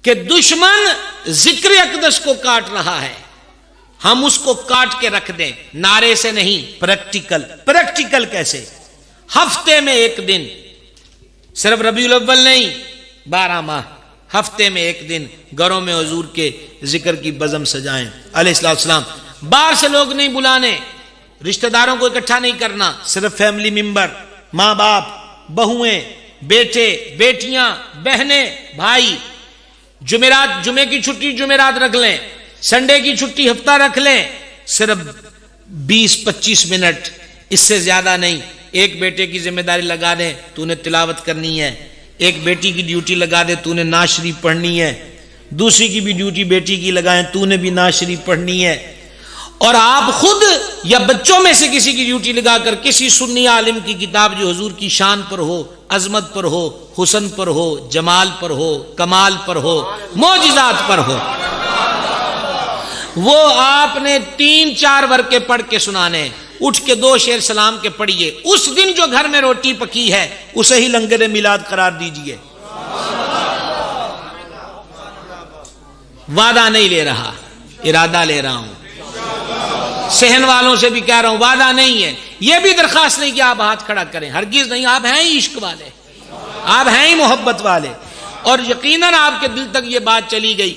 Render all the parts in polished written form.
کہ دشمن ذکر اقدس کو کاٹ رہا ہے، ہم اس کو کاٹ کے رکھ دیں، نعرے سے نہیں، پریکٹیکل کیسے؟ ہفتے میں ایک دن، صرف ربیع الاول نہیں، 12 ماہ، ہفتے میں ایک دن گھروں میں حضور کے ذکر کی بزم سجائیں علیہ السلام. باہر سے لوگ نہیں بلانے، رشتہ داروں کو اکٹھا نہیں کرنا، صرف فیملی ممبر، ماں باپ، بہویں، بیٹے، بیٹیاں، بہنیں، بھائی. جمعرات، جمعے کی چھٹی جمعرات رکھ لیں، سنڈے کی چھٹی ہفتہ رکھ لیں، صرف 20-25 منٹ، اس سے زیادہ نہیں. ایک بیٹے کی ذمہ داری لگا دیں، تو نے تلاوت کرنی ہے. ایک بیٹی کی ڈیوٹی لگا دے، تو نے نعت شریف پڑھنی ہے. دوسری کی بھی ڈیوٹی بیٹی کی لگائیں، تو نے بھی نعت شریف پڑھنی ہے. اور آپ خود یا بچوں میں سے کسی کی ڈیوٹی لگا کر کسی سنی عالم کی کتاب جو حضور کی شان پر ہو، عظمت پر ہو، حسن پر ہو، جمال پر ہو، کمال پر ہو، معجزات پر ہو، وہ آپ نے 3-4 ورقے پڑھ کے سنانے. اٹھ کے 2 شعر سلام کے پڑھیے. اس دن جو گھر میں روٹی پکی ہے اسے ہی لنگر میلاد قرار دیجئے. وعدہ نہیں لے رہا، ارادہ لے رہا ہوں. صحن والوں سے بھی کہہ رہا ہوں، وعدہ نہیں ہے. یہ بھی درخواست نہیں کہ آپ ہاتھ کھڑا کریں، ہرگز نہیں. آپ ہیں ہی عشق والے، آپ ہیں ہی محبت والے، اور یقیناً آپ کے دل تک یہ بات چلی گئی.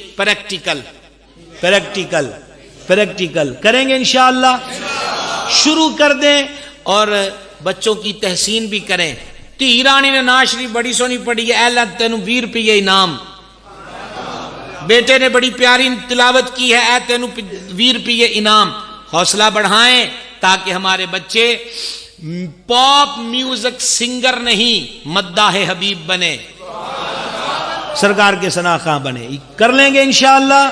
پریکٹیکل کریں گے انشاءاللہ. شروع کر دیں اور بچوں کی تحسین بھی کریں. دھی رانی نے نعت شریف بڑی سونی پڑھی ہے، اے اللہ تینوں 20 روپے انعام. بیٹے نے بڑی پیاری تلاوت کی ہے، اے تینوں 20 روپے انعام. حوصلہ بڑھائیں تاکہ ہمارے بچے پاپ میوزک سنگر نہیں، مداح حبیب بنے، سرکار کے ثناء خواں بنے. کر لیں گے انشاءاللہ.